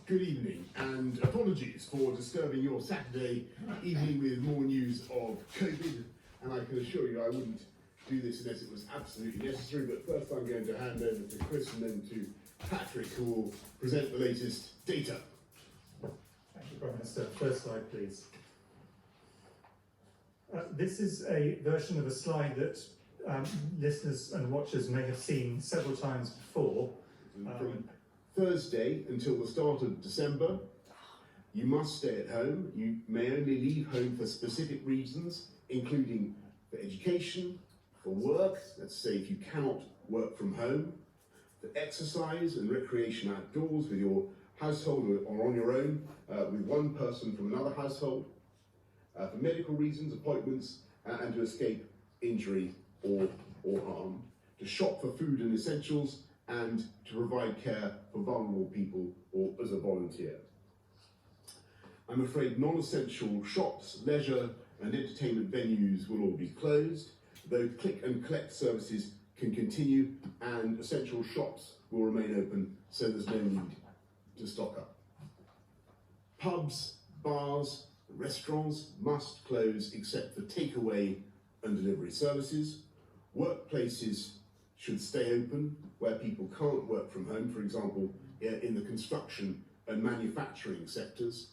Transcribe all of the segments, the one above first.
Good evening, and apologies for disturbing your Saturday evening with more news of COVID, and I can assure you I wouldn't do this unless it was absolutely necessary, but first I'm going to hand over to Chris and then to Patrick, who will present the latest data. Thank you, Prime Minister. First slide, please. This is a version of a slide that listeners and watchers may have seen several times before. From Thursday until the start of December, you must stay at home. You may only leave home for specific reasons, including for education, for work, let's say if you cannot work from home, for exercise and recreation outdoors with your household or on your own, with one person from another household, for medical reasons, appointments, and to escape injury or harm, to shop for food and essentials, and to provide care for vulnerable people or as a volunteer. I'm afraid non-essential shops, leisure and entertainment venues will all be closed, though click and collect services can continue and essential shops will remain open, so there's no need to stock up. Pubs, bars, restaurants must close except for takeaway and delivery services. Workplaces should stay open where people can't work from home, for example, in the construction and manufacturing sectors.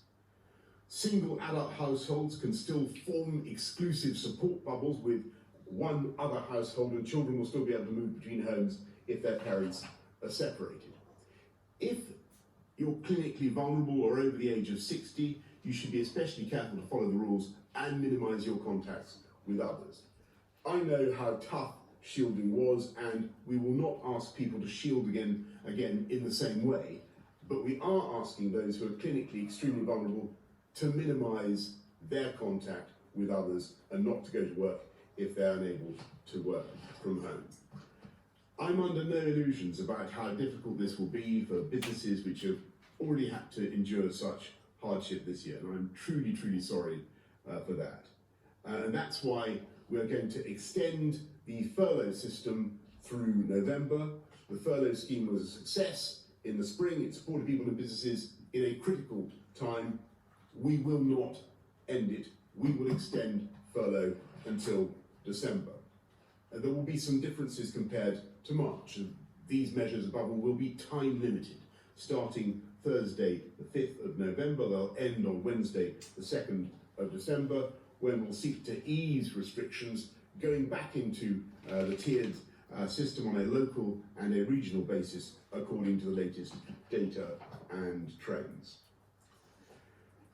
Single adult households can still form exclusive support bubbles with one other household, and children will still be able to move between homes if their parents are separated. If you're clinically vulnerable or over the age of 60, you should be especially careful to follow the rules and minimise your contacts with others. I know how tough shielding was, and we will not ask people to shield again in the same way, but we are asking those who are clinically extremely vulnerable to minimise their contact with others and not to go to work if they're unable to work from home. I'm under no illusions about how difficult this will be for businesses which have already had to endure such hardship this year, and I'm truly, truly sorry for that. And that's why we're going to extend the furlough system through November. The furlough scheme was a success in the spring. It supported people and businesses in a critical time. We will not end it. We will extend furlough until December. And there will be some differences compared to March. And these measures above all will be time limited, starting Thursday the 5th of November. They'll end on Wednesday the 2nd of December, when we'll seek to ease restrictions, going back into the tiered system on a local and a regional basis according to the latest data and trends.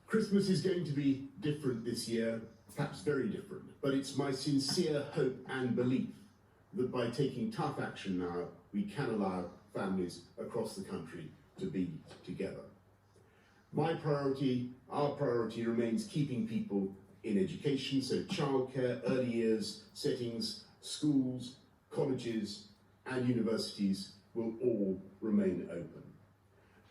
Christmas is going to be different this year, perhaps very different, but it's my sincere hope and belief that by taking tough action now, we can allow families across the country to be together. My priority, our priority, remains keeping people in education, so childcare, early years settings, schools, colleges and universities will all remain open.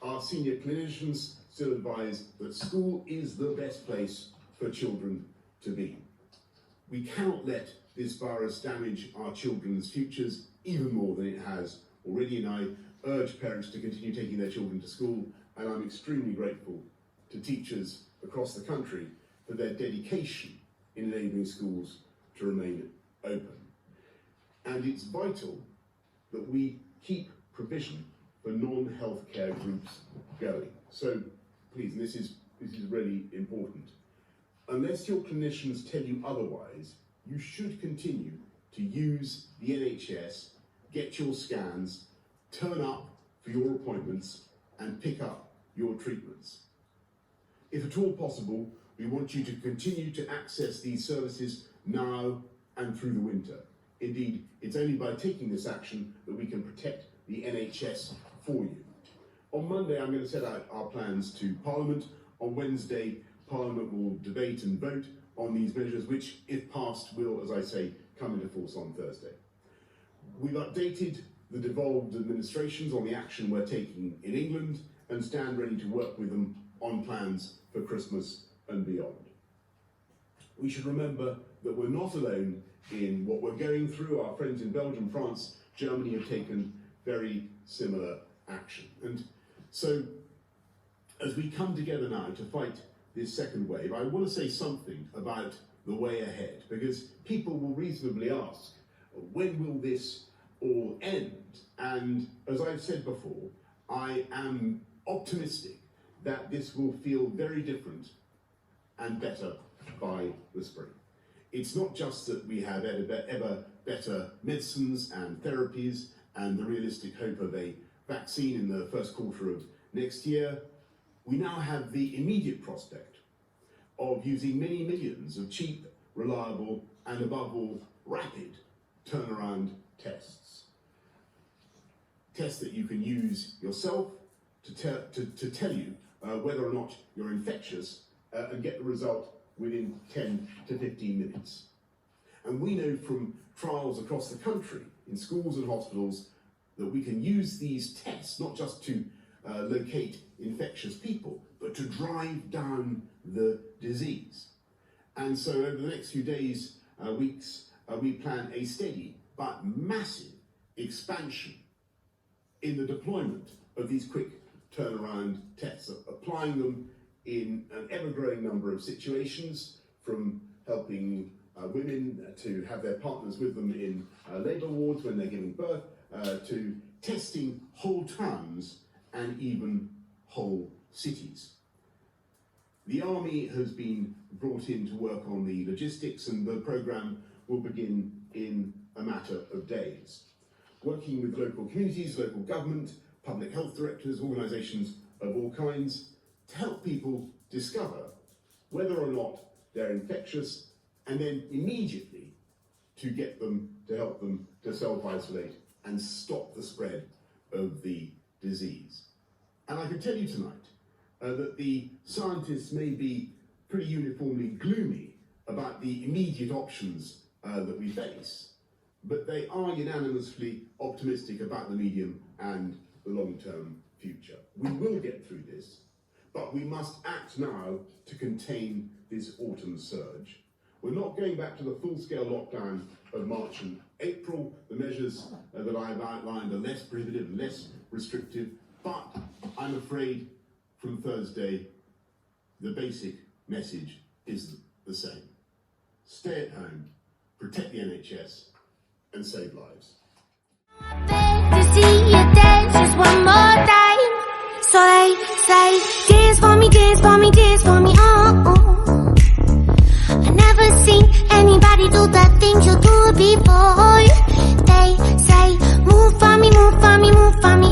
Our senior clinicians still advise that school is the best place for children to be. We cannot let this virus damage our children's futures even more than it has already, and I urge parents to continue taking their children to school, and I'm extremely grateful to teachers across the country for their dedication in enabling schools to remain open. And it's vital that we keep provision for non-healthcare groups going. So please, and this is really important, unless your clinicians tell you otherwise, you should continue to use the NHS, get your scans, turn up for your appointments and pick up your treatments. If at all possible, we want you to continue to access these services now and through the winter. Indeed, it's only by taking this action that we can protect the NHS for you. On Monday, I'm going to set out our plans to Parliament. On Wednesday, Parliament will debate and vote on these measures, which, if passed, will, as I say, come into force on Thursday. We've updated the devolved administrations on the action we're taking in England and stand ready to work with them on plans for Christmas and beyond. We should remember that we're not alone in what we're going through. Our friends in Belgium, France, Germany have taken very similar action. And so as we come together now to fight this second wave, I want to say something about the way ahead, because people will reasonably ask, when will this all end? And as I've said before, I am optimistic that this will feel very different and better by the spring. It's not just that we have ever better medicines and therapies and the realistic hope of a vaccine in the first quarter of next year. We now have the immediate prospect of using many millions of cheap, reliable, and above all, rapid turnaround tests. Tests that you can use yourself to tell you whether or not you're infectious and get the result within 10 to 15 minutes. And we know from trials across the country, in schools and hospitals, that we can use these tests not just to locate infectious people, but to drive down the disease. And so over the next few days, weeks, we plan a steady but massive expansion in the deployment of these quick turnaround tests, applying them in an ever-growing number of situations, from helping women to have their partners with them in labour wards when they're giving birth, to testing whole towns and even whole cities. The army has been brought in to work on the logistics, and the programme will begin in a matter of days. Working with local communities, local government, public health directors, organisations of all kinds, to help people discover whether or not they're infectious, and then immediately to get them, to help them to self-isolate and stop the spread of the disease. And I can tell you tonight that the scientists may be pretty uniformly gloomy about the immediate options that we face, but they are unanimously optimistic about the medium and the long-term future. We will get through this, but we must act now to contain this autumn surge. We're not going back to the full-scale lockdown of March and April. The measures that I've outlined are less prohibitive and less restrictive, but I'm afraid from Thursday, the basic message is the same. Stay at home, protect the NHS, and save lives. To see you dance just one more time. So they say, dance for me, dance for me, dance for me, oh. I never seen anybody do the things you do before. They say, move for me, move for me, move for me,